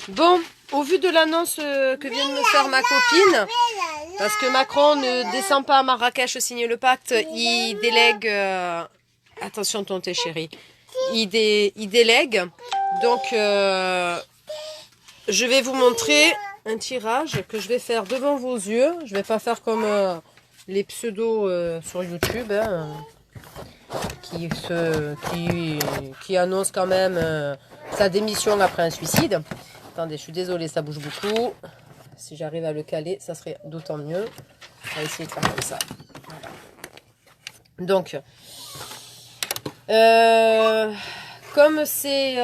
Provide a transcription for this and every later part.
Bon, au vu de l'annonce que vient de me faire ma copine, parce que Macron ne descend pas à Marrakech signer le pacte, il délègue... attention ton thé chéri. Il délègue. Donc, je vais vous montrer un tirage que je vais faire devant vos yeux. Je vais pas faire comme les pseudos sur YouTube, hein, qui annoncent quand même sa démission après un suicide. Attendez, je suis désolée, ça bouge beaucoup. Si j'arrive à le caler, ça serait d'autant mieux. On va essayer de faire comme ça. Donc, comme c'est...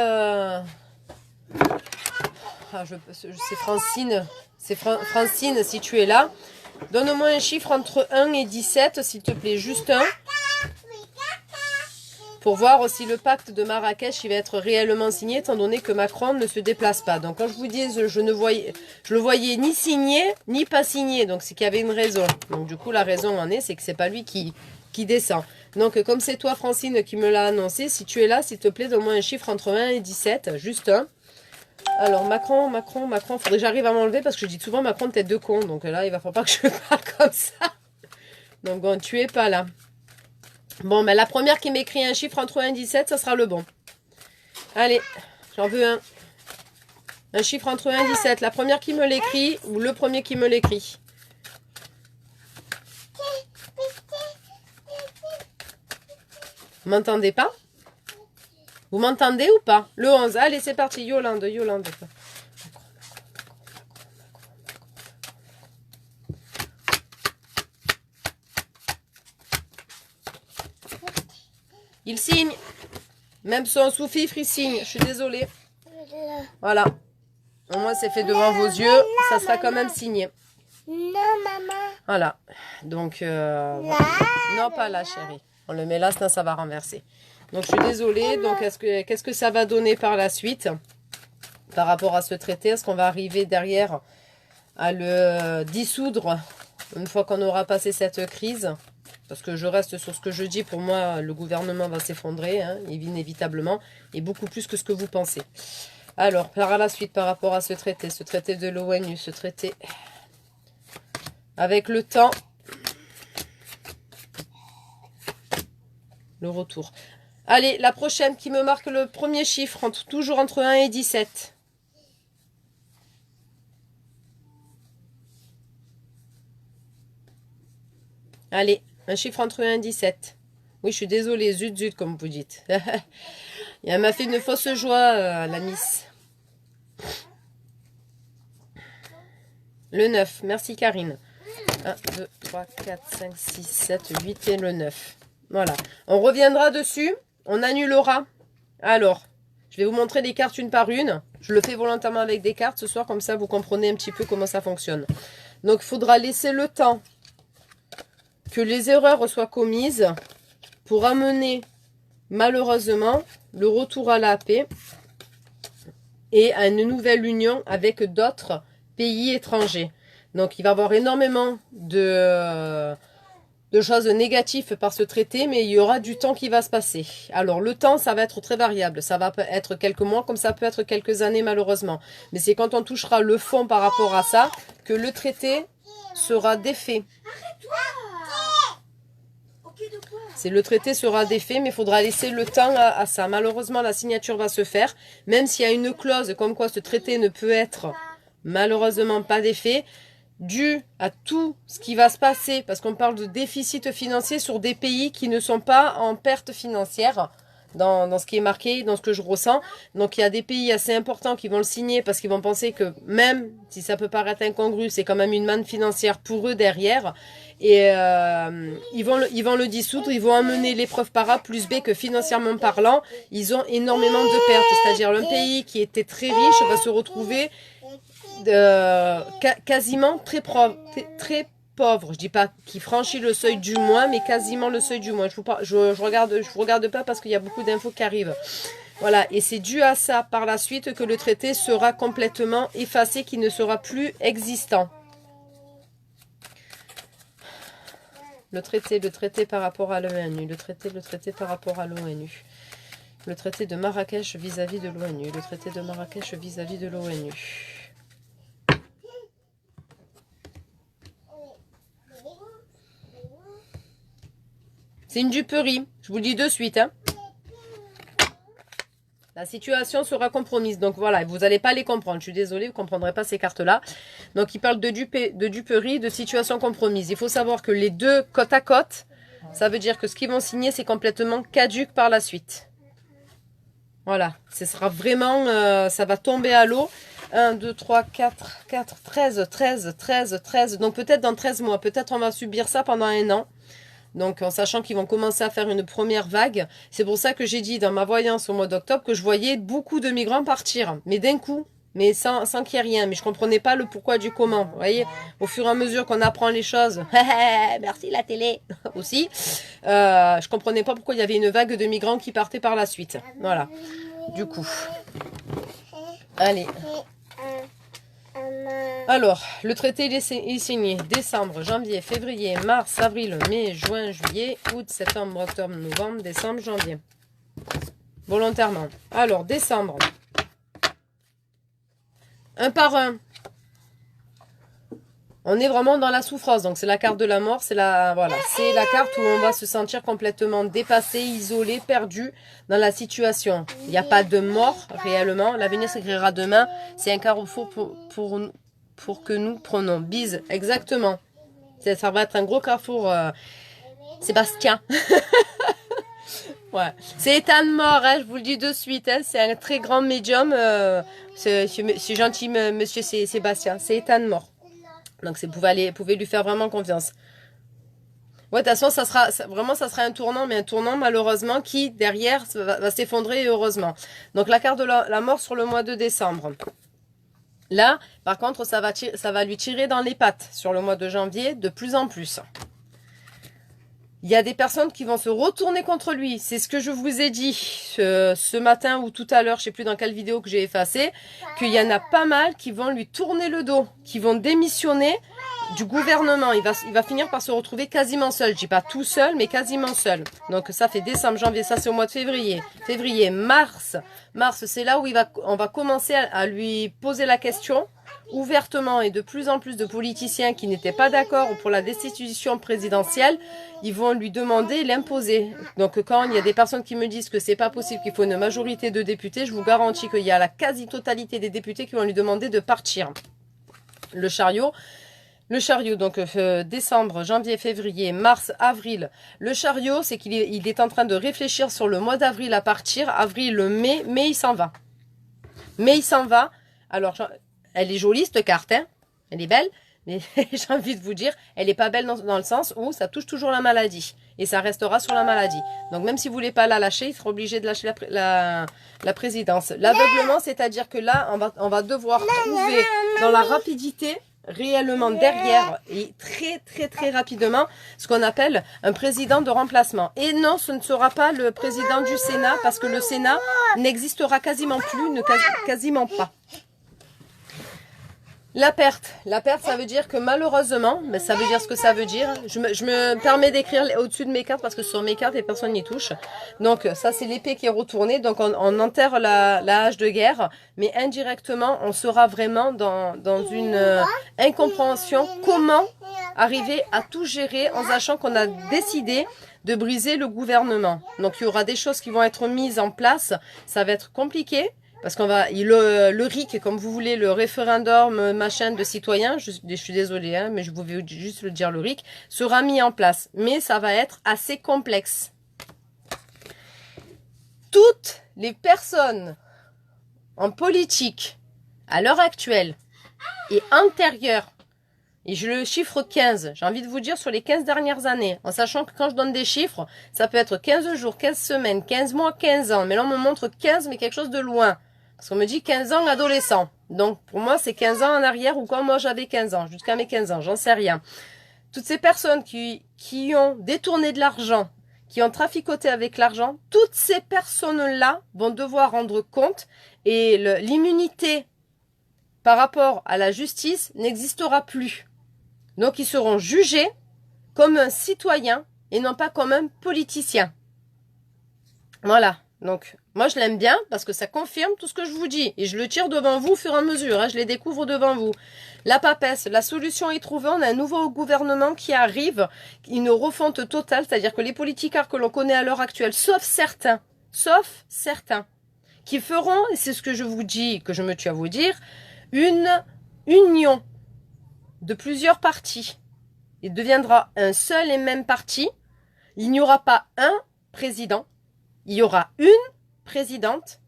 c'est Francine. C'est Francine, si tu es là. Donne-moi un chiffre entre 1 et 17, s'il te plaît. Juste un. Pour voir si le pacte de Marrakech il va être réellement signé, étant donné que Macron ne se déplace pas. Donc quand je vous dis, je le voyais ni signé, ni pas signé. Donc c'est qu'il y avait une raison. Donc du coup, la raison en est, c'est que c'est pas lui qui descend. Donc comme c'est toi, Francine, qui me l'a annoncé, si tu es là, s'il te plaît, donne-moi un chiffre entre 1 et 17. Juste un. Alors Macron, faudrait que j'arrive à m'enlever parce que je dis souvent Macron tête de con. Donc là, il va falloir pas que je parle comme ça. Donc bon, tu es pas là. Bon, mais la première qui m'écrit un chiffre entre 1 et 17, ça sera le bon. Allez, j'en veux un. Un chiffre entre 1 et 17. La première qui me l'écrit ou le premier qui me l'écrit. Vous m'entendez pas? Vous m'entendez ou pas? Le 11. Allez, c'est parti. Yolande. Il signe. Même son sous-fifre, il signe. Je suis désolée. Voilà. Au moins, c'est fait devant vos yeux. Ça sera quand même signé. Non, maman. Voilà. Donc, voilà. Non, pas là, chérie. On le met là, sinon ça va renverser. Donc, je suis désolée. Donc, qu'est-ce que ça va donner par la suite par rapport à ce traité? Est-ce qu'on va arriver derrière à le dissoudre une fois qu'on aura passé cette crise? Parce que je reste sur ce que je dis. Pour moi, le gouvernement va s'effondrer, hein, inévitablement, et beaucoup plus que ce que vous pensez. Alors, par la suite, par rapport à ce traité de l'ONU, ce traité, avec le temps, le retour. Allez, la prochaine qui me marque le premier chiffre, toujours entre 1 et 17. Allez, un chiffre entre 1 et 17. Oui, je suis désolée, zut, comme vous dites. Elle m'a fait une fausse joie, la Miss. Le 9, merci Karine. 1, 2, 3, 4, 5, 6, 7, 8 et le 9. Voilà, on reviendra dessus, on annulera. Alors, je vais vous montrer les cartes une par une. Je le fais volontairement avec des cartes ce soir, comme ça vous comprenez un petit peu comment ça fonctionne. Donc, il faudra laisser le temps que les erreurs soient commises pour amener, malheureusement, le retour à la paix et à une nouvelle union avec d'autres pays étrangers. Donc, il va y avoir énormément de choses négatives par ce traité, mais il y aura du temps qui va se passer. Alors, le temps, ça va être très variable. Ça va être quelques mois, comme ça peut être quelques années, malheureusement. Mais c'est quand on touchera le fond par rapport à ça que le traité sera défait. C'est le traité sera défait, mais il faudra laisser le temps à ça. Malheureusement, la signature va se faire, même s'il y a une clause comme quoi ce traité ne peut être malheureusement pas défait, dû à tout ce qui va se passer, parce qu'on parle de déficit financier sur des pays qui ne sont pas en perte financière, dans ce qui est marqué, dans ce que je ressens. Donc il y a des pays assez importants qui vont le signer, parce qu'ils vont penser que même si ça peut paraître incongru, c'est quand même une manne financière pour eux derrière. Et ils vont le dissoudre, ils vont amener l'épreuve par A plus B que financièrement parlant, ils ont énormément de pertes. C'est-à-dire un pays qui était très riche va se retrouver quasiment très pauvre. Je dis pas qui franchit le seuil du moins, mais quasiment le seuil du moins. Je vous regarde pas parce qu'il y a beaucoup d'infos qui arrivent. Voilà, et c'est dû à ça par la suite que le traité sera complètement effacé, qui ne sera plus existant. Le traité par rapport à l'ONU, le traité par rapport à l'ONU. Le traité de Marrakech vis-à-vis de l'ONU. Le traité de Marrakech vis-à-vis de l'ONU. C'est une duperie, je vous le dis de suite. Hein. La situation sera compromise. Donc voilà, vous n'allez pas les comprendre. Je suis désolée, vous ne comprendrez pas ces cartes-là. Donc il parle de duperie, de situation compromise. Il faut savoir que les deux côte à côte, ça veut dire que ce qu'ils vont signer, c'est complètement caduque par la suite. Voilà, ce sera vraiment, ça va tomber à l'eau. 1, 2, 3, 4, 13. Donc peut-être dans 13 mois, peut-être on va subir ça pendant 1 an. Donc en sachant qu'ils vont commencer à faire une première vague. C'est pour ça que j'ai dit dans ma voyance au mois d'octobre que je voyais beaucoup de migrants partir. Mais d'un coup, mais sans qu'il y ait rien. Mais je comprenais pas le pourquoi du comment. Vous voyez, au fur et à mesure qu'on apprend les choses. Merci la télé aussi. Je comprenais pas pourquoi il y avait une vague de migrants qui partaient par la suite. Voilà. Du coup. Allez. Alors, le traité il est signé décembre, janvier, février, mars, avril, mai, juin, juillet, août, septembre, octobre, novembre, décembre, janvier. Volontairement. Alors, décembre. Un par un. On est vraiment dans la souffrance. Donc, c'est la carte de la mort. C'est la carte où on va se sentir complètement dépassé, isolé, perdu dans la situation. Il n'y a pas de mort réellement. L'avenir s'écrira demain. C'est un carrefour pour que nous prenons. Bise, exactement. Ça va être un gros carrefour. Sébastien. Ouais. C'est état de mort, hein, je vous le dis de suite. Hein, c'est un très grand médium. C'est gentil, monsieur Sébastien. C'est état de mort. Donc, vous pouvez lui faire vraiment confiance. Ouais, de toute façon, ça sera un tournant, mais un tournant, malheureusement, qui, derrière, va s'effondrer, heureusement. Donc, la carte de la mort sur le mois de décembre. Là, par contre, ça va lui tirer dans les pattes sur le mois de janvier de plus en plus. Il y a des personnes qui vont se retourner contre lui. C'est ce que je vous ai dit ce matin ou tout à l'heure, je ne sais plus dans quelle vidéo que j'ai effacée, qu'il y en a pas mal qui vont lui tourner le dos, qui vont démissionner du gouvernement. Il va finir par se retrouver quasiment seul. Je dis pas tout seul, mais quasiment seul. Donc ça fait décembre, janvier, ça c'est au mois de février. Février, mars. Mars, c'est là où on va commencer à lui poser la question ouvertement, et de plus en plus de politiciens qui n'étaient pas d'accord pour la destitution présidentielle, ils vont lui demander, l'imposer. Donc quand il y a des personnes qui me disent que c'est pas possible, qu'il faut une majorité de députés, je vous garantis qu'il y a la quasi-totalité des députés qui vont lui demander de partir. Le chariot, donc décembre, janvier, février, mars, avril. Le chariot, c'est qu'il est en train de réfléchir sur le mois d'avril à partir. Avril, mai, il s'en va. Mais il s'en va. Alors, elle est jolie cette carte, hein. Elle est belle, mais j'ai envie de vous dire, elle n'est pas belle dans le sens où ça touche toujours la maladie. Et ça restera sur la maladie. Donc même si vous ne voulez pas la lâcher, il sera obligé de lâcher la présidence. L'aveuglement, c'est-à-dire que là, on va devoir trouver dans la rapidité, réellement derrière, et très rapidement, ce qu'on appelle un président de remplacement. Et non, ce ne sera pas le président du Sénat, parce que le Sénat n'existera quasiment plus, quasiment pas. La perte, ça veut dire que malheureusement, mais ça veut dire ce que ça veut dire. Je me permets d'écrire au-dessus de mes cartes parce que sur mes cartes, les personnes n'y touchent. Donc ça, c'est l'épée qui est retournée. Donc on enterre la hache de guerre, mais indirectement, on sera vraiment dans une incompréhension. Comment arriver à tout gérer en sachant qu'on a décidé de briser le gouvernement. Donc il y aura des choses qui vont être mises en place. Ça va être compliqué. Parce qu'on va, le RIC, comme vous voulez, le référendum machin de citoyens, je suis désolée, hein, mais je vous vais juste le dire, le RIC, sera mis en place. Mais ça va être assez complexe. Toutes les personnes en politique, à l'heure actuelle, et antérieures, et je le chiffre 15, j'ai envie de vous dire sur les 15 dernières années, en sachant que quand je donne des chiffres, ça peut être 15 jours, 15 semaines, 15 mois, 15 ans. Mais là, on me montre 15, mais quelque chose de loin. Parce qu'on me dit 15 ans adolescent. Donc, pour moi, c'est 15 ans en arrière ou quand moi j'avais 15 ans, jusqu'à mes 15 ans, j'en sais rien. Toutes ces personnes qui ont détourné de l'argent, qui ont traficoté avec l'argent, toutes ces personnes-là vont devoir rendre compte et l'immunité par rapport à la justice n'existera plus. Donc, ils seront jugés comme un citoyen et non pas comme un politicien. Voilà. Donc, Moi, je l'aime bien parce que ça confirme tout ce que je vous dis. Et je le tire devant vous au fur et à mesure. Hein, je les découvre devant vous. La papesse, la solution est trouvée. On a un nouveau gouvernement qui arrive. Une refonte totale. C'est-à-dire que les politicards que l'on connaît à l'heure actuelle, sauf certains, qui feront, et c'est ce que je vous dis, que je me tue à vous dire, une union de plusieurs partis. Il deviendra un seul et même parti. Il n'y aura pas un président. Il y aura une présidente,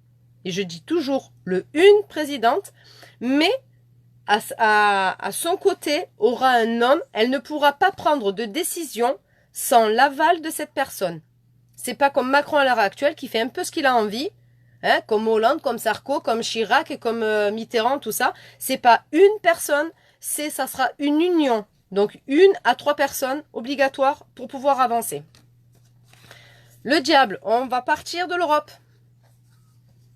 et je dis toujours une présidente, mais à son côté aura un homme. Elle ne pourra pas prendre de décision sans l'aval de cette personne. C'est pas comme Macron à l'heure actuelle qui fait un peu ce qu'il a envie, hein, comme Hollande, comme Sarko, comme Chirac et comme Mitterrand, tout ça. C'est pas une personne, ça sera une union. Donc 1 à 3 personnes obligatoires pour pouvoir avancer. Le diable, on va partir de l'Europe.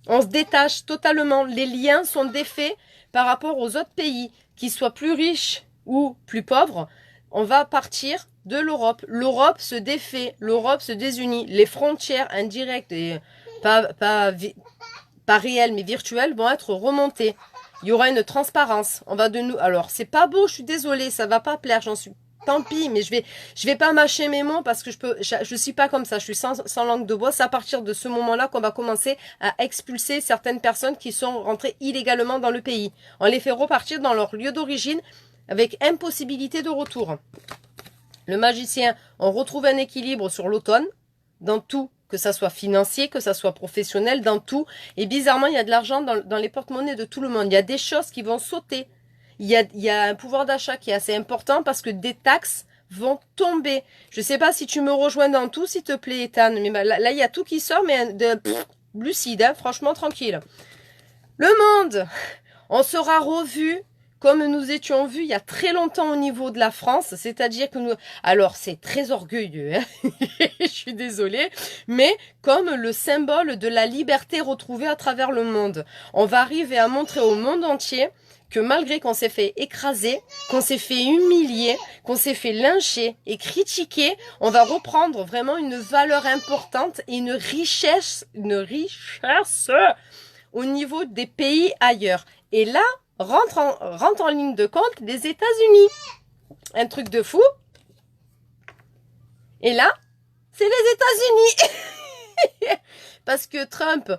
On se détache totalement. Les liens sont défaits par rapport aux autres pays, qu'ils soient plus riches ou plus pauvres. On va partir de l'Europe. L'Europe se défait, l'Europe se désunit. Les frontières indirectes et pas réelles mais virtuelles vont être remontées. Il y aura une transparence. On va de nous. Alors c'est pas beau, je suis désolée, ça va pas plaire, j'en suis. Tant pis, mais je vais pas mâcher mes mots parce que je suis pas comme ça, je suis sans langue de bois. C'est à partir de ce moment-là qu'on va commencer à expulser certaines personnes qui sont rentrées illégalement dans le pays. On les fait repartir dans leur lieu d'origine avec impossibilité de retour. Le magicien, on retrouve un équilibre sur l'automne, dans tout, que ça soit financier, que ça soit professionnel, dans tout. Et bizarrement, il y a de l'argent dans les porte-monnaies de tout le monde. Il y a des choses qui vont sauter. Il y a un pouvoir d'achat qui est assez important parce que des taxes vont tomber. Je sais pas si tu me rejoins dans tout, s'il te plaît, Ethan. Mais là, il y a tout qui sort, mais lucide, hein, franchement, tranquille. Le monde, on sera revu comme nous étions vus il y a très longtemps au niveau de la France. C'est-à-dire que nous... Alors, c'est très orgueilleux, hein. Je suis désolée. Mais comme le symbole de la liberté retrouvée à travers le monde. On va arriver à montrer au monde entier que malgré qu'on s'est fait écraser, qu'on s'est fait humilier, qu'on s'est fait lyncher et critiquer, on va reprendre vraiment une valeur importante et une richesse au niveau des pays ailleurs. Et là, rentre en ligne de compte les États-Unis. Un truc de fou. Et là, c'est les États-Unis. Parce que Trump...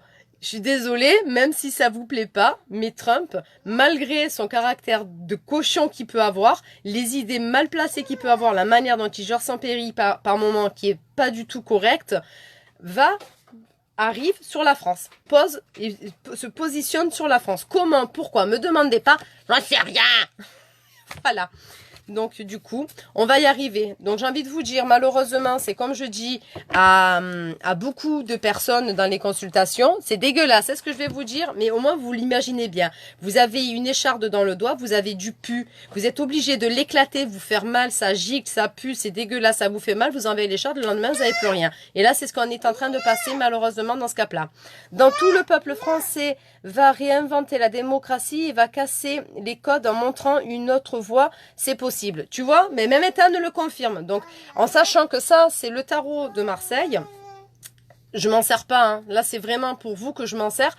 Je suis désolée, même si ça vous plaît pas, mais Trump, malgré son caractère de cochon qu'il peut avoir, les idées mal placées qu'il peut avoir, la manière dont il gère son pays par moment qui est pas du tout correcte, arrive sur la France, se positionne sur la France. Comment, pourquoi, me demandez pas, j'en sais rien. Voilà. Donc du coup, on va y arriver. Donc j'ai envie de vous dire, malheureusement, c'est comme je dis à beaucoup de personnes dans les consultations, c'est dégueulasse, c'est ce que je vais vous dire, mais au moins vous l'imaginez bien. Vous avez une écharde dans le doigt, vous avez du pu, vous êtes obligé de l'éclater, vous faire mal, ça gicle, ça pue, c'est dégueulasse, ça vous fait mal, vous enlevez l'écharde, le lendemain vous n'avez plus rien. Et là, c'est ce qu'on est en train de passer malheureusement dans ce cas-là. Dans tout le peuple français va réinventer la démocratie et va casser les codes en montrant une autre voie, c'est possible. Tu vois, mais même État ne le confirme. Donc, en sachant que ça, c'est le tarot de Marseille, je m'en sers pas. Hein. Là, c'est vraiment pour vous que je m'en sers,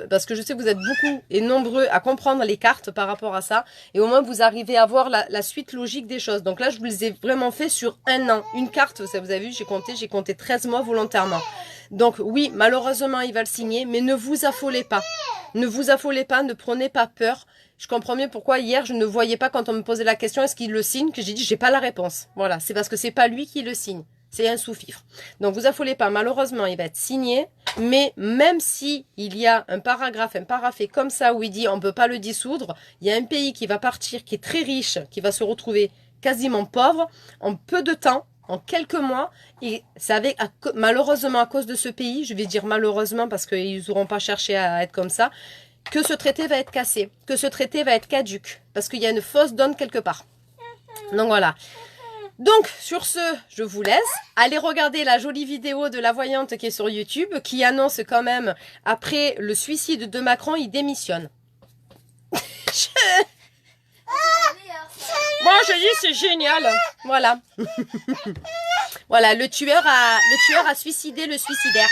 parce que je sais que vous êtes beaucoup et nombreux à comprendre les cartes par rapport à ça, et au moins vous arrivez à voir la suite logique des choses. Donc là, je vous les ai vraiment fait sur un an. Une carte, ça vous avez vu, j'ai compté 13 mois volontairement. Donc oui, malheureusement, il va le signer, mais ne vous affolez pas. Ne vous affolez pas, ne prenez pas peur. Je comprends mieux pourquoi hier, je ne voyais pas quand on me posait la question, est-ce qu'il le signe, que j'ai dit, j'ai pas la réponse. Voilà, c'est parce que c'est pas lui qui le signe. C'est un sous-fifre. Donc, vous affolez pas. Malheureusement, il va être signé. Mais même si il y a un paragraphe comme ça où il dit on peut pas le dissoudre, il y a un pays qui va partir, qui est très riche, qui va se retrouver quasiment pauvre en peu de temps, en quelques mois. Et c'est malheureusement à cause de ce pays, je vais dire malheureusement parce qu'ils n'auront pas cherché à être comme ça, que ce traité va être cassé, que ce traité va être caduc, parce qu'il y a une fausse donne quelque part. Donc voilà. Donc, sur ce, je vous laisse. Allez regarder la jolie vidéo de la voyante qui est sur YouTube, qui annonce quand même, après le suicide de Macron, il démissionne. Moi, je dis, c'est génial. Voilà. Voilà, le tueur a suicidé le suicidaire.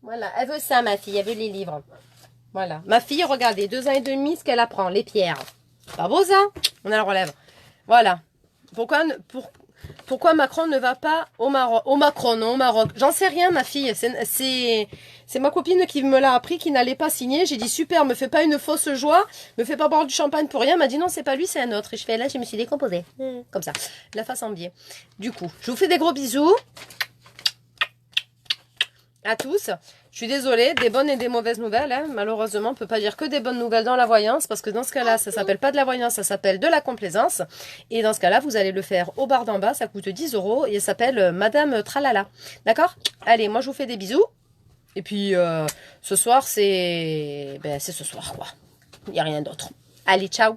Voilà, elle veut ça, ma fille, elle veut les livres. Voilà. Ma fille, regardez, 2 ans et demi, ce qu'elle apprend, les pierres. Pas beau ça? On a le relève. Voilà. Pourquoi Macron ne va pas au Maroc? Au Macron, non, au Maroc. J'en sais rien, ma fille. C'est ma copine qui me l'a appris, qui n'allait pas signer. J'ai dit, super, me fais pas une fausse joie. Me fais pas boire du champagne pour rien. Elle m'a dit, non, c'est pas lui, c'est un autre. Et je fais, là, je me suis décomposée. Comme ça. La face en biais. Du coup, je vous fais des gros bisous. À tous. Je suis désolée, des bonnes et des mauvaises nouvelles. Hein. Malheureusement, on ne peut pas dire que des bonnes nouvelles dans la voyance, parce que dans ce cas-là, ça s'appelle pas de la voyance, ça s'appelle de la complaisance. Et dans ce cas-là, vous allez le faire au bar d'en bas, ça coûte 10 € et ça s'appelle Madame Tralala. D'accord? Allez, moi je vous fais des bisous. Et puis, ce soir, c'est ce soir, quoi. Il n'y a rien d'autre. Allez, ciao!